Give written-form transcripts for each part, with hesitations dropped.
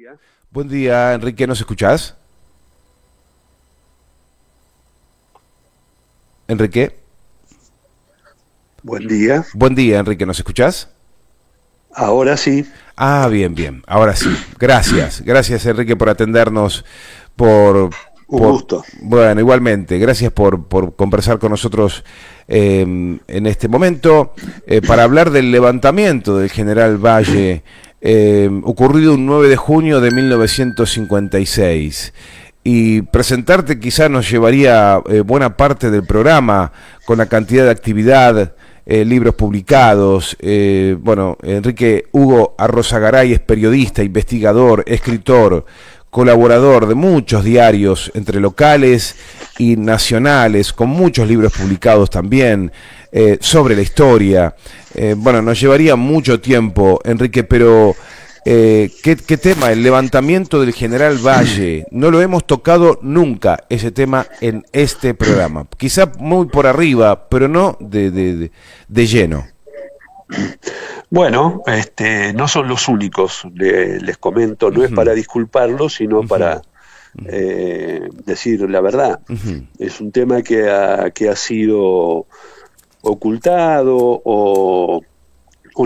día. Buen día, Enrique, ¿nos escuchás? Enrique. Buen día. Buen día, Enrique, ¿nos escuchás? Ahora sí, Ah, bien, bien, ahora sí. Gracias, Enrique, por atendernos, por, un gusto. bueno, igualmente, gracias por conversar con nosotros en este momento para hablar del levantamiento del general Valle, ocurrido un 9 de junio de 1956. Y presentarte quizá nos llevaría buena parte del programa con la cantidad de actividad, libros publicados. Bueno, Enrique Hugo Arrozagaray es periodista, investigador, escritor, colaborador de muchos diarios, entre locales y nacionales, con muchos libros publicados también sobre la historia. Bueno, nos llevaría mucho tiempo, Enrique, pero ¿qué tema? El levantamiento del general Valle. No lo hemos tocado nunca, ese tema, en este programa. Quizá muy por arriba, pero no de lleno. Bueno, no son los únicos, les comento, no es Ujú, para disculparlos, sino ujú, para decir la verdad. ujú, Es un tema que ha sido ocultado o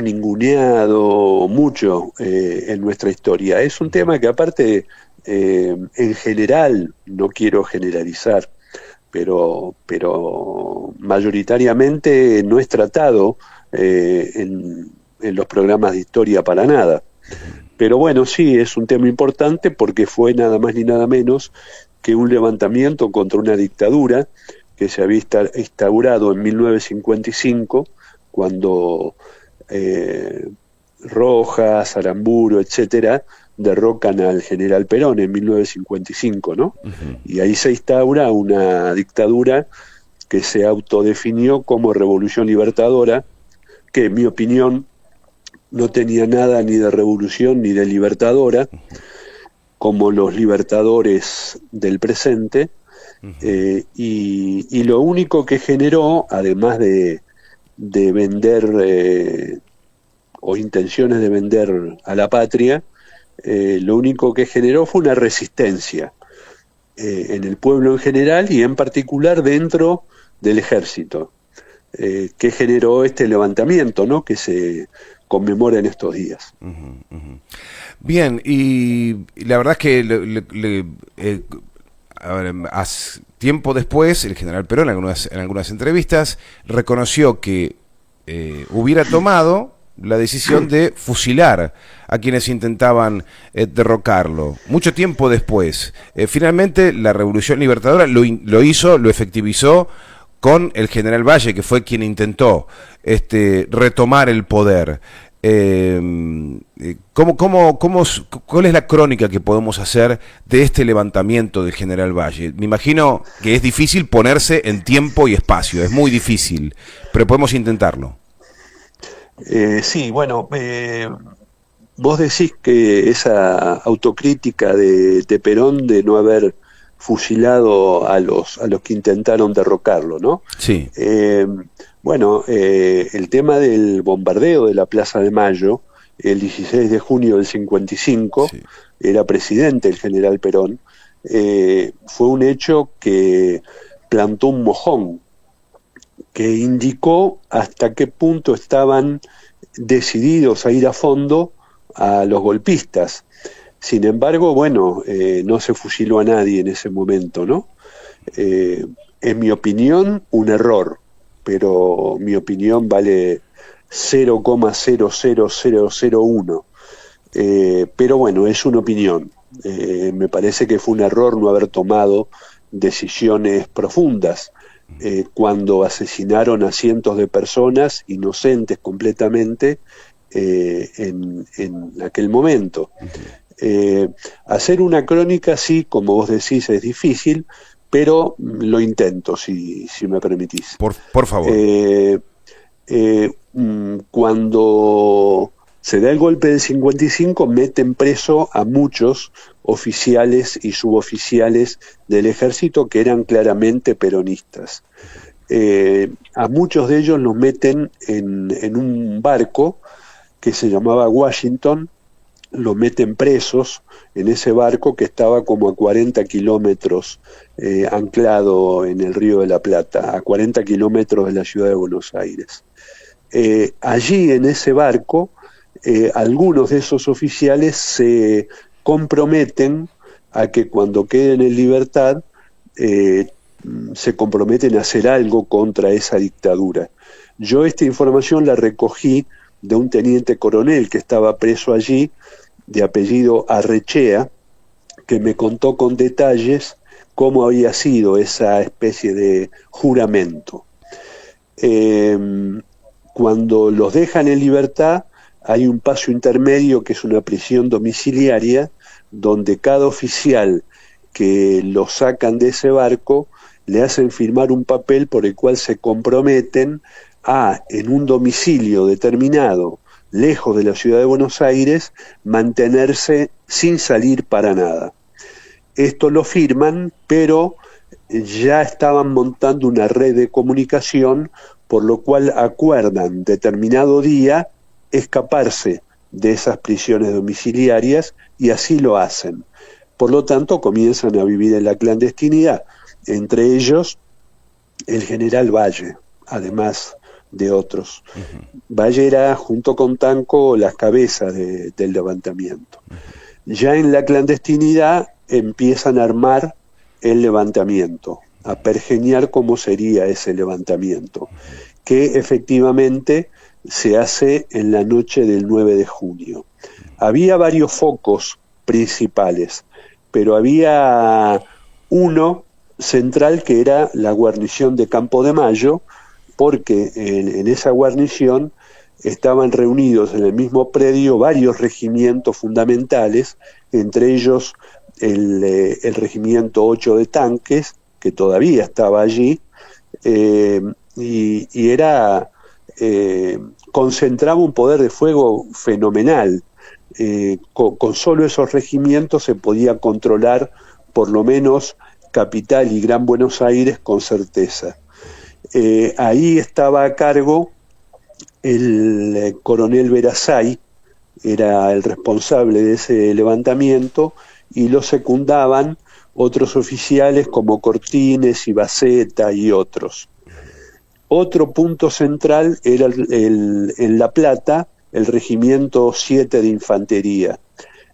ninguneado mucho en nuestra historia. Es un tema que aparte, en general, no quiero generalizar, pero mayoritariamente no es tratado en los programas de historia para nada. Pero bueno, sí, es un tema importante porque fue nada más ni nada menos que un levantamiento contra una dictadura que se había instaurado en 1955, cuando eh, Rojas, Aramburu, etcétera, derrocan al general Perón en 1955, ¿no? ujú. Y ahí se instaura una dictadura que se autodefinió como Revolución Libertadora, que en mi opinión no tenía nada ni de revolución ni de libertadora, como los libertadores del presente, y lo único que generó, además de vender o intenciones de vender a la patria, lo único que generó fue una resistencia en el pueblo en general y en particular dentro del ejército, que generó este levantamiento, ¿no?, que se conmemora en estos días. Ujú, ujú. Bien, y la verdad es que a ver, tiempo después, el general Perón en algunas entrevistas reconoció que hubiera tomado la decisión de fusilar a quienes intentaban derrocarlo. Mucho tiempo después, finalmente la Revolución Libertadora lo hizo, lo efectivizó con el general Valle, que fue quien intentó retomar el poder. ¿Cuál es la crónica que podemos hacer de este levantamiento del general Valle? Me imagino que es difícil ponerse en tiempo y espacio, es muy difícil, pero podemos intentarlo. Sí, bueno, vos decís que esa autocrítica de Perón de no haber fusilado a los que intentaron derrocarlo, ¿no? Sí, Bueno, el tema del bombardeo de la Plaza de Mayo, el 16 de junio del 55, sí. era presidente el general Perón, fue un hecho que plantó un mojón, que indicó hasta qué punto estaban decididos a ir a fondo a los golpistas. Sin embargo, bueno, no se fusiló a nadie en ese momento, ¿no? Eh, en mi opinión, un error, pero mi opinión vale 0,00001. Pero bueno, es una opinión. Me parece que fue un error no haber tomado decisiones profundas cuando asesinaron a cientos de personas inocentes completamente en aquel momento. Hacer una crónica, sí, como vos decís, es difícil, pero lo intento, si me permitís. Por favor. Eh, Cuando se da el golpe del 55, meten preso a muchos oficiales y suboficiales del ejército que eran claramente peronistas. A muchos de ellos los meten en un barco que se llamaba Washington, lo meten presos en ese barco que estaba como a 40 kilómetros anclado en el Río de la Plata, a 40 kilómetros de la ciudad de Buenos Aires. Allí en ese barco, algunos de esos oficiales se comprometen a que cuando queden en libertad se comprometen a hacer algo contra esa dictadura. Yo esta información la recogí de un teniente coronel que estaba preso allí, de apellido Arrechea, que me contó con detalles cómo había sido esa especie de juramento. Cuando los dejan en libertad, hay un paso intermedio que es una prisión domiciliaria, donde cada oficial que lo sacan de ese barco le hacen firmar un papel por el cual se comprometen a, en un domicilio determinado, lejos de la ciudad de Buenos Aires, mantenerse sin salir para nada. Esto lo firman, pero ya estaban montando una red de comunicación, por lo cual acuerdan determinado día escaparse de esas prisiones domiciliarias y así lo hacen. Por lo tanto, comienzan a vivir en la clandestinidad, entre ellos el general Valle, además de otros. Valle era, junto con Tanco, las cabezas del levantamiento. Ya en la clandestinidad empiezan a armar el levantamiento, a pergeñar cómo sería ese levantamiento, que efectivamente se hace en la noche del 9 de junio. Había varios focos principales, pero había uno central que era la guarnición de Campo de Mayo, porque en esa guarnición estaban reunidos en el mismo predio varios regimientos fundamentales, entre ellos el regimiento 8 de tanques, que todavía estaba allí, y era concentraba un poder de fuego fenomenal. Con solo esos regimientos se podía controlar por lo menos Capital y Gran Buenos Aires con certeza. Ahí estaba a cargo el coronel Verasay, era el responsable de ese levantamiento, y lo secundaban otros oficiales como Cortines y Baceta y otros. Otro punto central era en La Plata, el regimiento 7 de infantería.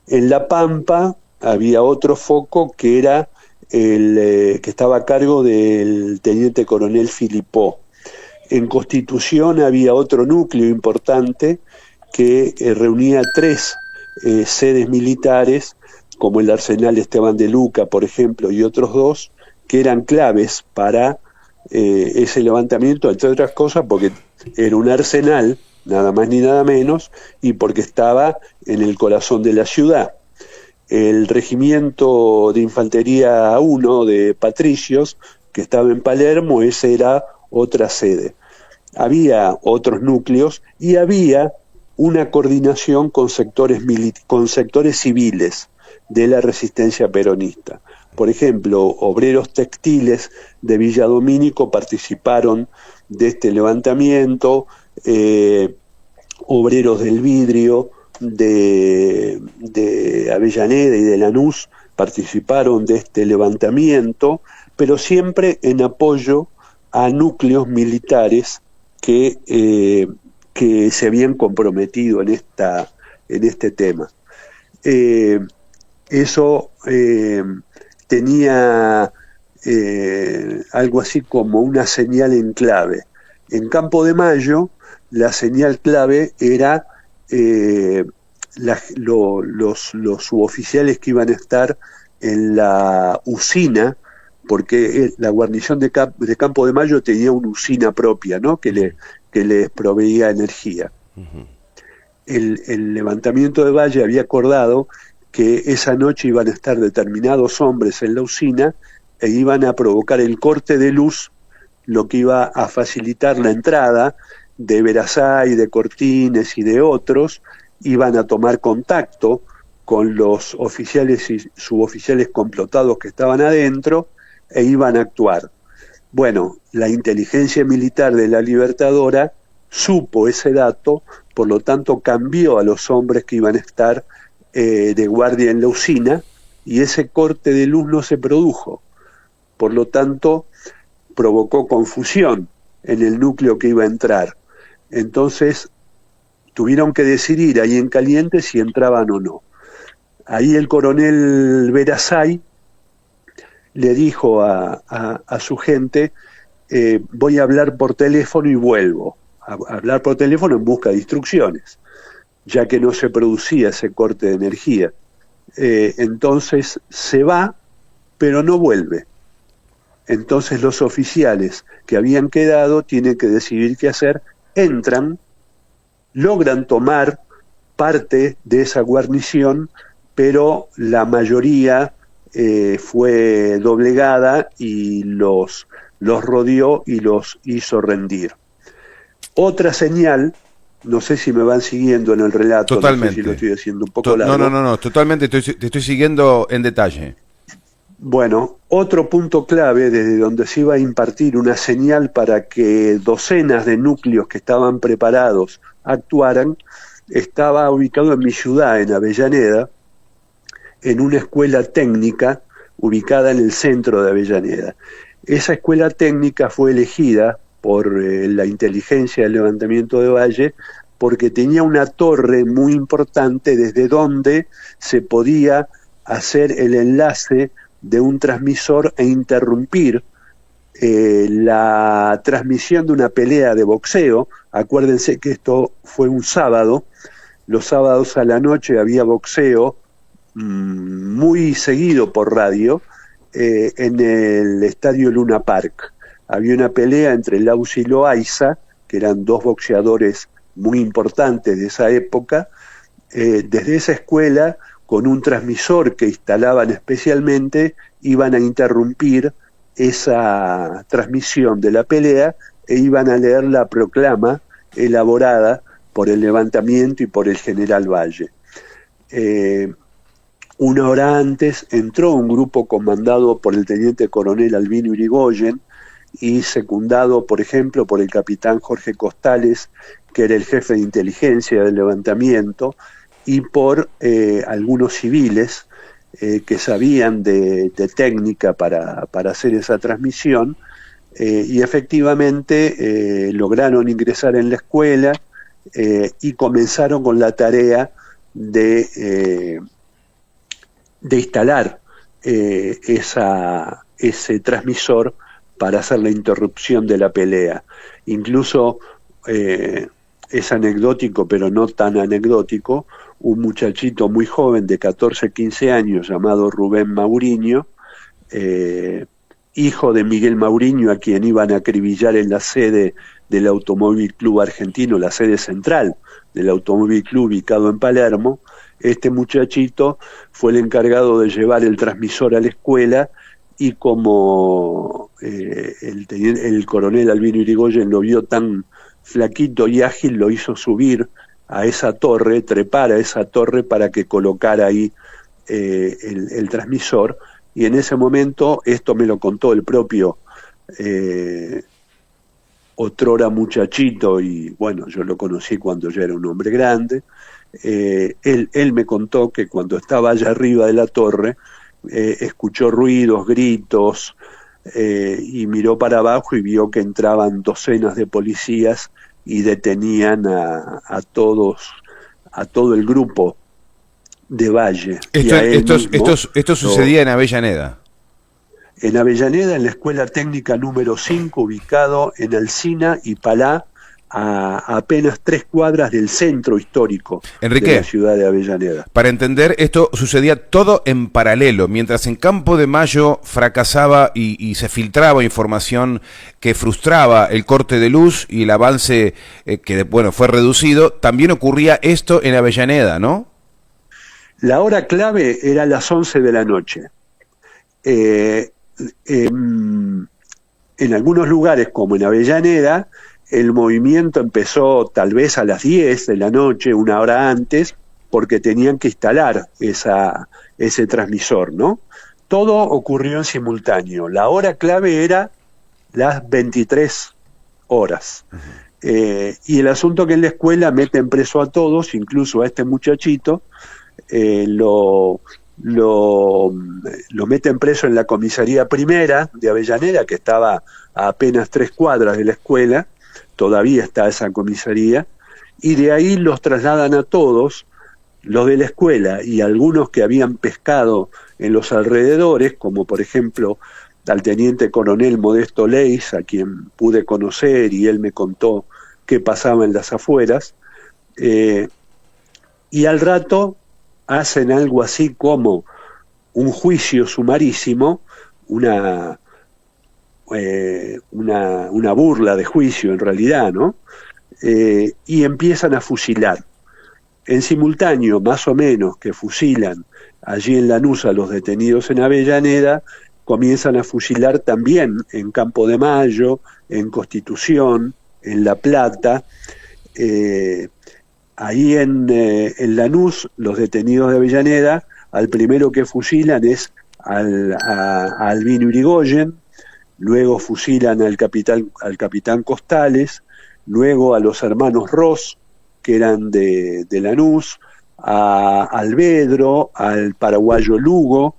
En La Pampa había otro foco que era que estaba a cargo del teniente coronel Filipó. En Constitución había otro núcleo importante que reunía 3 sedes militares, como el Arsenal Esteban de Luca, por ejemplo, y otros 2, que eran claves para ese levantamiento, entre otras cosas porque era un arsenal, nada más ni nada menos, y porque estaba en el corazón de la ciudad. El regimiento de infantería 1 de Patricios, que estaba en Palermo, esa era otra sede. Había otros núcleos y había una coordinación con sectores civiles de la resistencia peronista. Por ejemplo, obreros textiles de Villa Domínico participaron de este levantamiento, obreros del vidrio de Avellaneda y de Lanús participaron de este levantamiento, pero siempre en apoyo a núcleos militares que se habían comprometido en este tema. Eso tenía algo así como una señal en clave. En Campo de Mayo, la señal clave era los suboficiales que iban a estar en la usina, porque la guarnición de Campo de Mayo tenía una usina propia, ¿no?, que les proveía energía. El levantamiento de Valle había acordado que esa noche iban a estar determinados hombres en la usina e iban a provocar el corte de luz, lo que iba a facilitar la entrada de Verasay, de Cortines y de otros. Iban a tomar contacto con los oficiales y suboficiales complotados que estaban adentro e iban a actuar. Bueno, la inteligencia militar de la Libertadora supo ese dato, por lo tanto cambió a los hombres que iban a estar de guardia en la usina, y ese corte de luz no se produjo. Por lo tanto, provocó confusión en el núcleo que iba a entrar. Entonces, tuvieron que decidir ahí en caliente si entraban o no. Ahí el coronel Verasay le dijo a su gente, voy a hablar por teléfono y vuelvo. A hablar por teléfono en busca de instrucciones, ya que no se producía ese corte de energía. Entonces se va, pero no vuelve. Entonces los oficiales que habían quedado tienen que decidir qué hacer, entran, logran tomar parte de esa guarnición, pero la mayoría fue doblegada y los rodeó y los hizo rendir. Otra señal, no sé si me van siguiendo en el relato, Totalmente. No sé si lo estoy haciendo un poco largo. No, totalmente, te estoy siguiendo en detalle. Bueno, otro punto clave desde donde se iba a impartir una señal para que docenas de núcleos que estaban preparados actuaran, estaba ubicado en mi ciudad, en Avellaneda, en una escuela técnica ubicada en el centro de Avellaneda. Esa escuela técnica fue elegida por la inteligencia del levantamiento de Valle porque tenía una torre muy importante desde donde se podía hacer el enlace de un transmisor e interrumpir la transmisión de una pelea de boxeo. Acuérdense que esto fue un sábado, los sábados a la noche había boxeo muy seguido por radio en el estadio Luna Park. Había una pelea entre Lausi y Loaiza, que eran dos boxeadores muy importantes de esa época. Desde esa escuela, con un transmisor que instalaban especialmente, iban a interrumpir esa transmisión de la pelea e iban a leer la proclama elaborada por el levantamiento y por el general Valle. Una hora antes entró un grupo comandado por el teniente coronel Albino Irigoyen y secundado, por ejemplo, por el capitán Jorge Costales, que era el jefe de inteligencia del levantamiento, y por algunos civiles que sabían de técnica para hacer esa transmisión, y efectivamente lograron ingresar en la escuela y comenzaron con la tarea de instalar ese transmisor para hacer la interrupción de la pelea. Incluso es anecdótico, pero no tan anecdótico, un muchachito muy joven de 14, 15 años llamado Rubén Mauriño, hijo de Miguel Mauriño, a quien iban a acribillar en la sede del Automóvil Club Argentino, la sede central del Automóvil Club ubicado en Palermo. Este muchachito fue el encargado de llevar el transmisor a la escuela y como el coronel Albino Irigoyen lo vio tan flaquito y ágil, lo hizo subir a esa torre, trepar a esa torre para que colocara ahí el transmisor, y en ese momento, esto me lo contó el propio otrora muchachito, y bueno, yo lo conocí cuando ya era un hombre grande. Él me contó que cuando estaba allá arriba de la torre escuchó ruidos, gritos, y miró para abajo y vio que entraban docenas de policías y detenían a todo el grupo de Valle. Esto sucedía en Avellaneda. En Avellaneda, en la Escuela Técnica número 5, ubicado en Alsina y Palá, a apenas 3 cuadras del centro histórico Enrique, de la ciudad de Avellaneda. Para entender, esto sucedía todo en paralelo, mientras en Campo de Mayo fracasaba y se filtraba información que frustraba el corte de luz y el avance que fue reducido, también ocurría esto en Avellaneda, ¿no? La hora clave era las 11 de la noche. En algunos lugares, como en Avellaneda, el movimiento empezó tal vez a las 10 de la noche, una hora antes, porque tenían que instalar ese transmisor, ¿no? Todo ocurrió en simultáneo. La hora clave era las 23 horas. Y el asunto que en la escuela meten preso a todos, incluso a este muchachito, lo meten preso en la comisaría primera de Avellaneda, que estaba a apenas 3 cuadras de la escuela, todavía está esa comisaría, y de ahí los trasladan a todos, los de la escuela y algunos que habían pescado en los alrededores, como por ejemplo al teniente coronel Modesto Leis, a quien pude conocer y él me contó qué pasaba en las afueras, y al rato hacen algo así como un juicio sumarísimo, una burla de juicio en realidad, ¿no? Y empiezan a fusilar. En simultáneo, más o menos, que fusilan allí en Lanús a los detenidos en Avellaneda, comienzan a fusilar también en Campo de Mayo, en Constitución, en La Plata. Ahí en Lanús, los detenidos de Avellaneda, al primero que fusilan es a Albino Irigoyen, luego fusilan al capitán Costales, luego a los hermanos Ross, que eran de Lanús, a Alvedro, al paraguayo Lugo,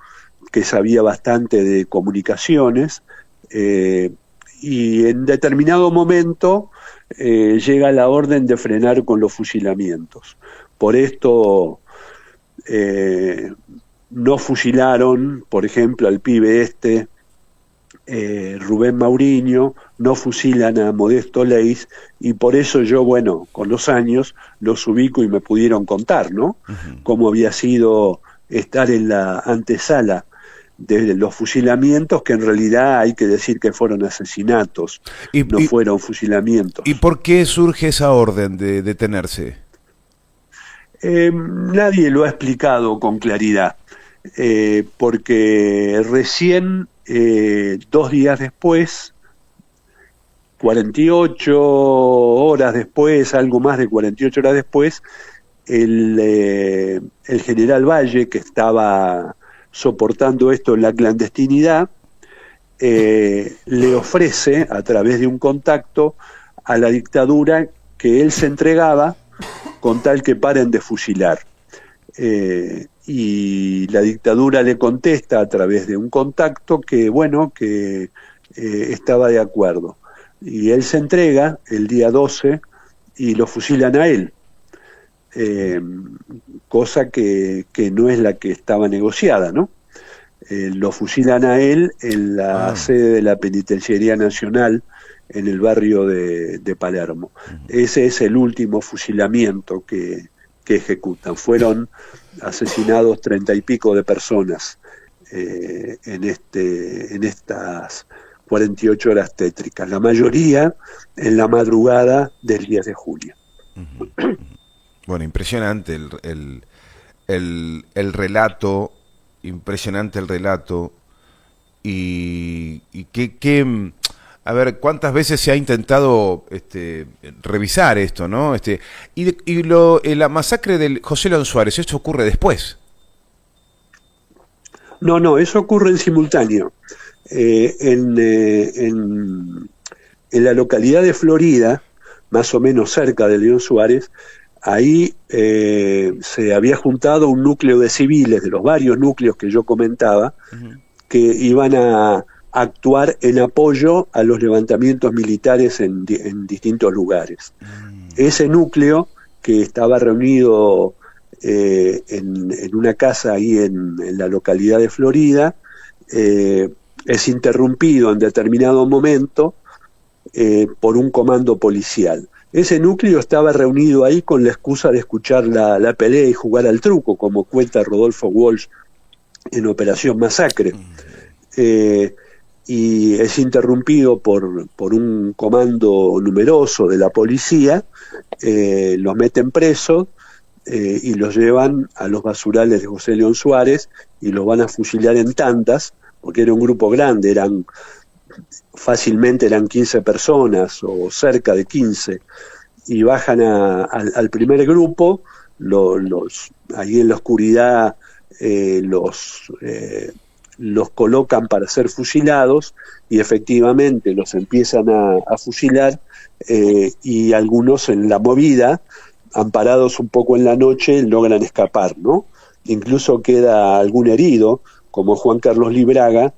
que sabía bastante de comunicaciones, y en determinado momento llega la orden de frenar con los fusilamientos. Por esto no fusilaron, por ejemplo, al pibe Rubén Mauriño, no fusilan a Modesto Leis, y por eso yo, bueno, con los años los ubico y me pudieron contar, ¿no? Uh-huh. Cómo había sido estar en la antesala de los fusilamientos, que en realidad hay que decir que fueron asesinatos, no fueron fusilamientos. ¿Y por qué surge esa orden de detenerse? Nadie lo ha explicado con claridad, porque recién 2 días después, 48 horas después, algo más de 48 horas después, el general Valle, que estaba soportando esto en la clandestinidad, le ofrece a través de un contacto a la dictadura que él se entregaba con tal que paren de fusilar. Y la dictadura le contesta a través de un contacto que, bueno, que estaba de acuerdo. Y él se entrega el día 12 y lo fusilan a él. Cosa que no es la que estaba negociada, ¿no? Lo fusilan a él en la sede de la Penitenciaría Nacional en el barrio de Palermo. Ese es el último fusilamiento que ejecutan. Fueron asesinados 30 y pico de personas en estas 48 horas tétricas, la mayoría en la madrugada del 10 de julio. Bueno, impresionante el relato, impresionante el relato, y que a ver, ¿cuántas veces se ha intentado revisar esto, ¿no? La masacre del José León Suárez, ¿esto ocurre después? No, eso ocurre en simultáneo. En la localidad de Florida, más o menos cerca de León Suárez, ahí se había juntado un núcleo de civiles, de los varios núcleos que yo comentaba, que iban a actuar en apoyo a los levantamientos militares en distintos lugares. Ese núcleo, que estaba reunido en una casa ahí en la localidad de Florida, es interrumpido en determinado momento por un comando policial. Ese núcleo estaba reunido ahí con la excusa de escuchar la pelea y jugar al truco, como cuenta Rodolfo Walsh en Operación Masacre. Y es interrumpido por un comando numeroso de la policía, los meten presos y los llevan a los basurales de José León Suárez y los van a fusilar en tandas, porque era un grupo grande, fácilmente eran 15 personas o cerca de 15, y bajan al primer grupo, ahí en la oscuridad los colocan para ser fusilados y efectivamente los empiezan a fusilar, y algunos en la movida, amparados un poco en la noche, logran escapar, ¿no? incluso queda algún herido, como Juan Carlos Libraga,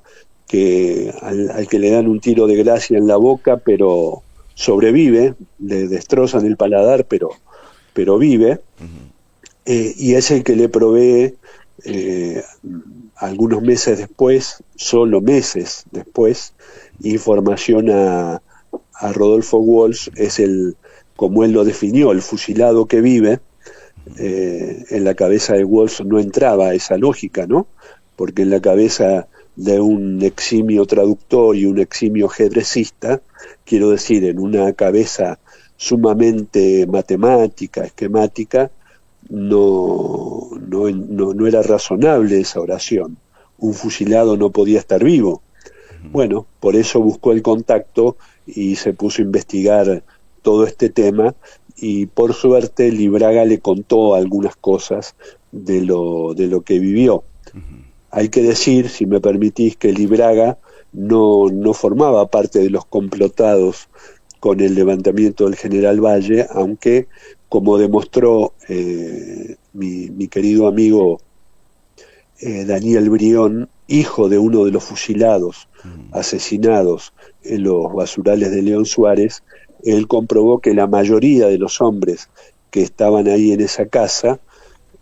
que al que le dan un tiro de gracia en la boca, pero sobrevive, le destrozan el paladar, pero vive, y es el que le provee algunos meses después, solo meses después, información a Rodolfo Walsh, es como él lo definió, el fusilado que vive. En la cabeza de Walsh no entraba esa lógica, ¿no? Porque en la cabeza de un eximio traductor y un eximio ajedrecista, quiero decir, en una cabeza sumamente matemática, esquemática, no era razonable esa oración. Un fusilado no podía estar vivo. Bueno, por eso buscó el contacto y se puso a investigar todo este tema, y por suerte Libraga le contó algunas cosas de lo que vivió. Hay que decir, si me permitís, que Libraga no formaba parte de los complotados con el levantamiento del general Valle, aunque, como demostró mi querido amigo Daniel Brión, hijo de uno de los fusilados asesinados en los basurales de León Suárez, él comprobó que la mayoría de los hombres que estaban ahí en esa casa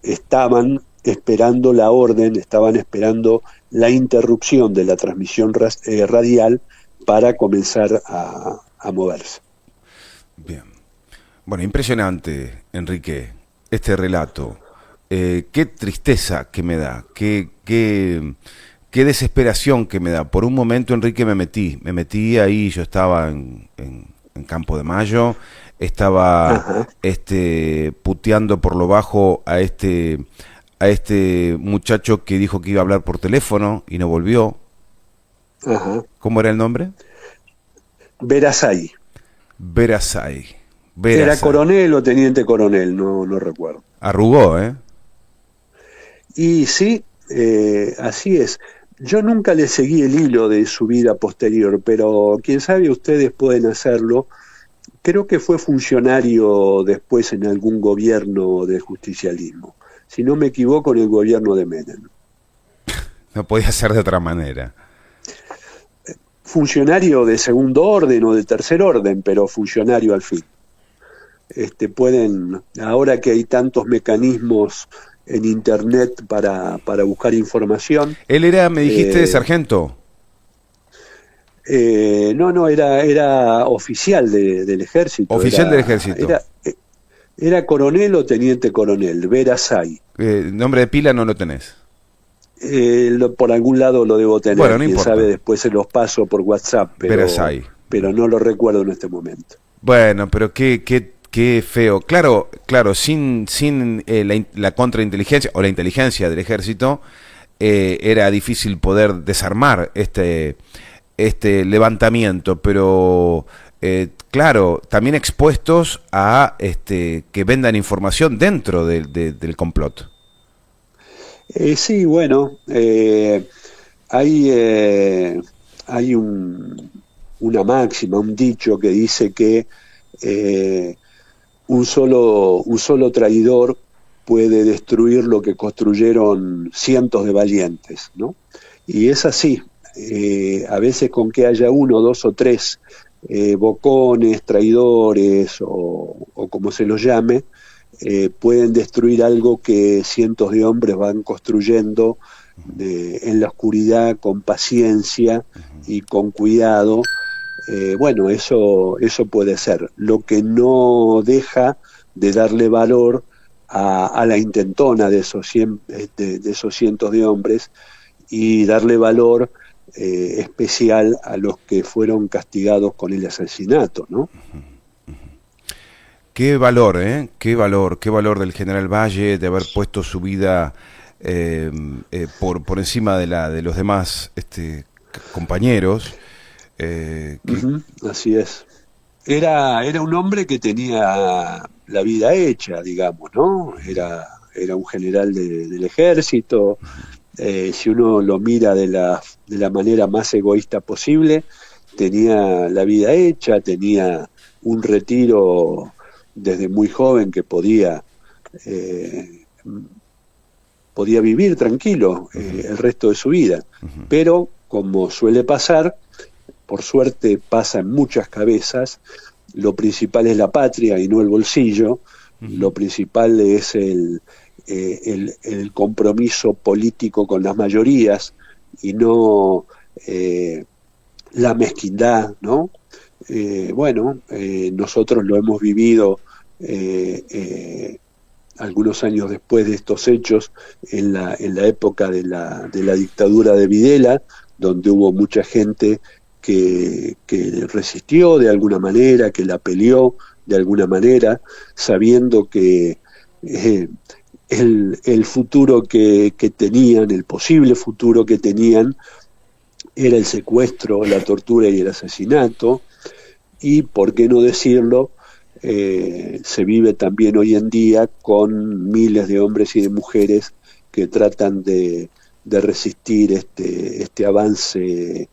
estaban esperando la orden, estaban esperando la interrupción de la transmisión radial para comenzar a moverse. Bien. Bueno, impresionante, Enrique, este relato. Qué tristeza que me da, qué desesperación que me da. Por un momento, Enrique, me metí ahí, yo estaba en Campo de Mayo, estaba puteando por lo bajo a este muchacho que dijo que iba a hablar por teléfono y no volvió. Ajá. ¿Cómo era el nombre? Verasay. Era coronel o teniente coronel, no recuerdo. Arrugó, ¿eh? Y sí, así es. Yo nunca le seguí el hilo de su vida posterior, pero quién sabe, ustedes pueden hacerlo. Creo que fue funcionario después en algún gobierno del justicialismo. Si no me equivoco, en el gobierno de Menem. No podía ser de otra manera. Funcionario de segundo orden o de tercer orden, pero funcionario al fin. Ahora que hay tantos mecanismos en internet para buscar información. Él era, me dijiste, sargento. No, era oficial del ejército. Oficial del ejército. Era coronel o teniente coronel, Verasay. Nombre de pila no lo tenés. Por algún lado lo debo tener, bueno, no quién importa. sabe, después se los paso por WhatsApp, pero no lo recuerdo en este momento. Bueno, pero qué feo. Claro, sin la contrainteligencia o la inteligencia del ejército, era difícil poder desarmar este levantamiento, pero claro, también expuestos a que vendan información dentro del complot. Sí, bueno, hay una máxima, un dicho que dice que un solo traidor puede destruir lo que construyeron cientos de valientes, ¿no? Y es así. A veces con que haya uno, dos o tres bocones, traidores o como se los llame, pueden destruir algo que cientos de hombres van construyendo en la oscuridad, con paciencia y con cuidado. Bueno, eso puede ser. Lo que no deja de darle valor a la intentona de esos cientos de hombres, y darle valor especial a los que fueron castigados con el asesinato, ¿no? Qué valor, qué valor del general Valle de haber puesto su vida por encima de los demás compañeros. Así es. Era un hombre que tenía la vida hecha, digamos, ¿no? Era un general del ejército. Si uno lo mira de la manera más egoísta posible, tenía la vida hecha, tenía un retiro desde muy joven que podía podía vivir tranquilo el resto de su vida. Pero, como suele pasar, por suerte pasa en muchas cabezas, lo principal es la patria y no el bolsillo, lo principal es el compromiso político con las mayorías y no la mezquindad, ¿no? Nosotros lo hemos vivido algunos años después de estos hechos, en la época de la dictadura de Videla, donde hubo mucha gente que resistió de alguna manera, que la peleó de alguna manera, sabiendo que el futuro que tenían, el posible futuro que tenían, era el secuestro, la tortura y el asesinato, y, por qué no decirlo, se vive también hoy en día con miles de hombres y de mujeres que tratan de resistir este avance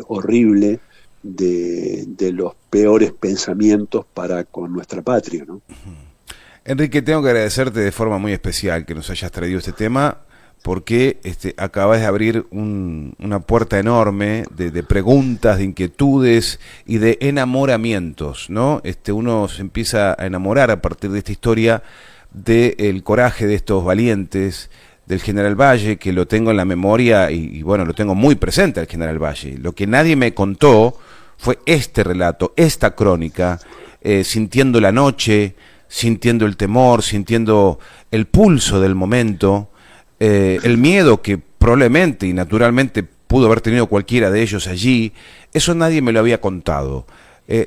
horrible de los peores pensamientos para con nuestra patria, ¿no? Enrique, tengo que agradecerte de forma muy especial que nos hayas traído este tema, porque acabas de abrir una puerta enorme de preguntas, de inquietudes y de enamoramientos, ¿no? Uno se empieza a enamorar a partir de esta historia del coraje de estos valientes, del General Valle, que lo tengo en la memoria y bueno, lo tengo muy presente al General Valle. Lo que nadie me contó fue este relato, esta crónica, sintiendo la noche, sintiendo el temor, sintiendo el pulso del momento, el miedo que probablemente y naturalmente pudo haber tenido cualquiera de ellos allí. Eso nadie me lo había contado.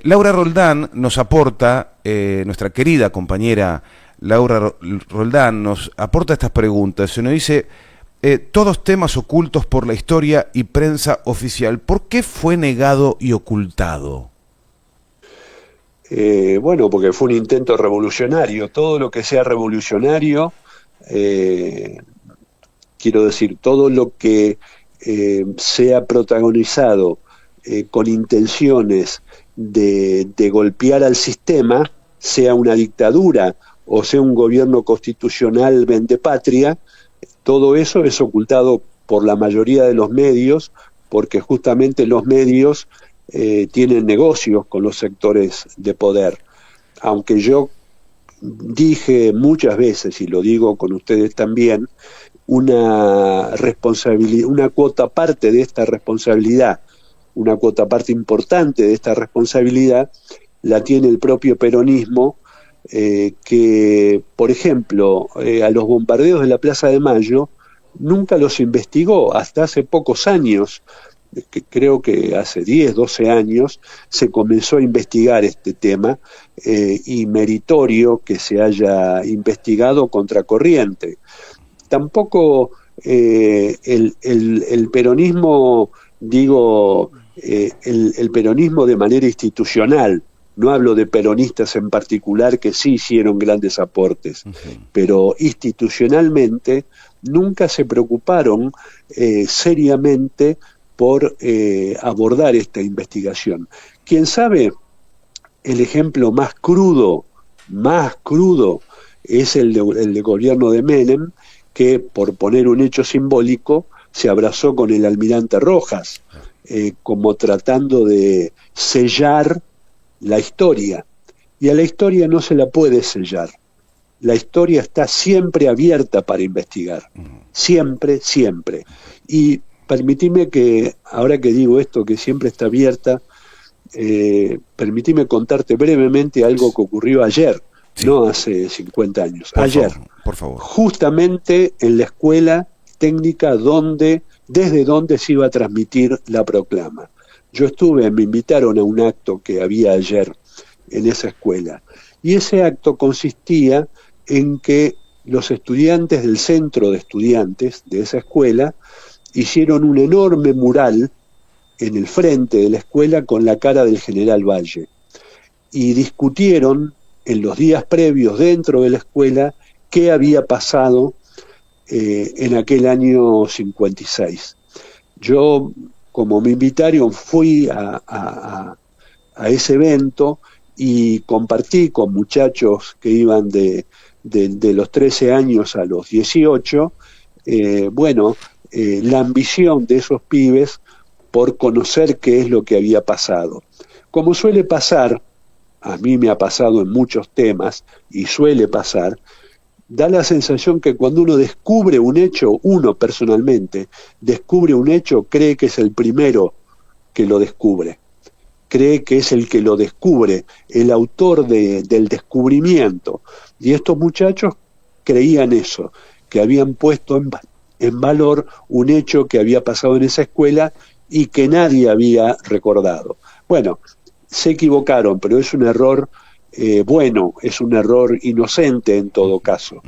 Laura Roldán nos aporta, nuestra querida compañera Laura Roldán nos aporta estas preguntas. Se nos dice, todos temas ocultos por la historia y prensa oficial. ¿Por qué fue negado y ocultado? Porque fue un intento revolucionario. Todo lo que sea revolucionario, quiero decir, todo lo que sea protagonizado con intenciones de golpear al sistema, sea una dictadura o sea un gobierno constitucional vendepatria, todo eso es ocultado por la mayoría de los medios, porque justamente los medios tienen negocios con los sectores de poder. Aunque yo dije muchas veces, y lo digo con ustedes también, una responsabilidad, una cuota parte de esta responsabilidad, una cuota parte importante de esta responsabilidad, la tiene el propio peronismo, que, por ejemplo, a los bombardeos de la Plaza de Mayo nunca los investigó hasta hace pocos años. Creo que hace 10, 12 años se comenzó a investigar este tema, y meritorio que se haya investigado contracorriente. Tampoco el peronismo, digo, el peronismo de manera institucional, no hablo de peronistas en particular que sí hicieron grandes aportes, pero institucionalmente nunca se preocuparon seriamente por abordar esta investigación. ¿Quién sabe? El ejemplo más crudo es el de gobierno de Menem, que, por poner un hecho simbólico, se abrazó con el almirante Rojas, como tratando de sellar la historia. Y a la historia no se la puede sellar. La historia está siempre abierta para investigar. Siempre, siempre. Y permitime que, ahora que digo esto, que siempre está abierta, permitime contarte brevemente algo que ocurrió ayer, sí. No hace 50 años, ayer. Por favor. Justamente en la escuela técnica desde donde se iba a transmitir la proclama. Yo me invitaron a un acto que había ayer en esa escuela, y ese acto consistía en que los estudiantes del centro de estudiantes de esa escuela hicieron un enorme mural en el frente de la escuela con la cara del General Valle, y discutieron en los días previos dentro de la escuela qué había pasado en aquel año 56. Yo, como me invitaron, fui a ese evento y compartí con muchachos que iban de de los 13 años a los 18, la ambición de esos pibes por conocer qué es lo que había pasado. Como suele pasar, a mí me ha pasado en muchos temas, y suele pasar, da la sensación que cuando uno descubre un hecho, uno personalmente descubre un hecho, cree que es el primero que lo descubre, cree que es el que lo descubre, el autor del descubrimiento. Y estos muchachos creían eso, que habían puesto en valor un hecho que había pasado en esa escuela y que nadie había recordado. Bueno, se equivocaron, pero es un error es un error inocente en todo caso,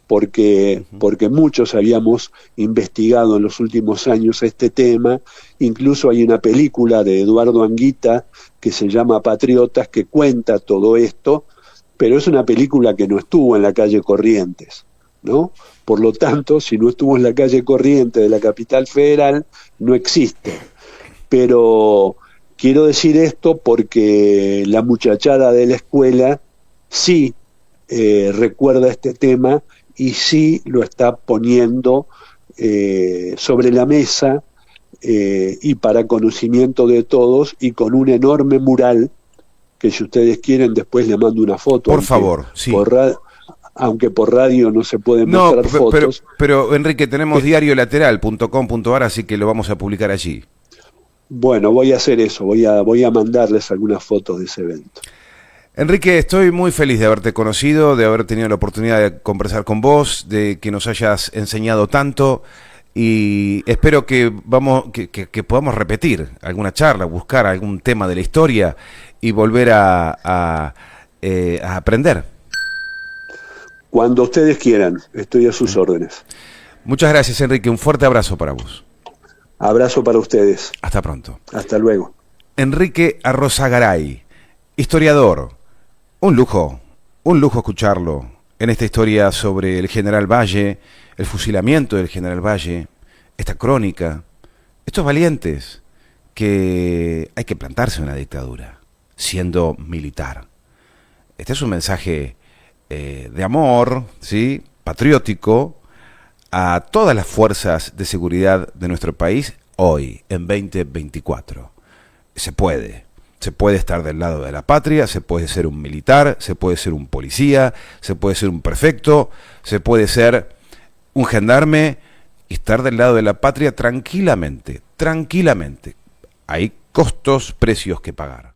porque muchos habíamos investigado en los últimos años este tema. Incluso hay una película de Eduardo Anguita que se llama Patriotas, que cuenta todo esto, pero es una película que no estuvo en la calle Corrientes, ¿no? Por lo tanto, si no estuvo en la calle Corrientes de la capital federal, no existe. Pero quiero decir esto porque la muchachada de la escuela sí recuerda este tema y sí lo está poniendo sobre la mesa y para conocimiento de todos, y con un enorme mural que, si ustedes quieren, después le mando una foto. Por favor, sí. Aunque por radio no se pueden mostrar fotos. Pero Enrique, tenemos diariolateral.com.ar, así que lo vamos a publicar allí. Bueno, voy a hacer eso, voy a mandarles algunas fotos de ese evento. Enrique, estoy muy feliz de haberte conocido, de haber tenido la oportunidad de conversar con vos, de que nos hayas enseñado tanto, y espero que podamos repetir alguna charla, buscar algún tema de la historia y volver a aprender. Cuando ustedes quieran, estoy a sus órdenes. Muchas gracias, Enrique, un fuerte abrazo para vos. Abrazo para ustedes. Hasta pronto. Hasta luego. Enrique Arrozagaray, historiador. Un lujo escucharlo en esta historia sobre el general Valle, el fusilamiento del general Valle, esta crónica, estos valientes que hay que plantarse en una dictadura, siendo militar. Este es un mensaje de amor, ¿sí?, patriótico, a todas las fuerzas de seguridad de nuestro país hoy, en 2024. Se puede estar del lado de la patria, se puede ser un militar, se puede ser un policía, se puede ser un prefecto, se puede ser un gendarme y estar del lado de la patria tranquilamente. Hay precios que pagar.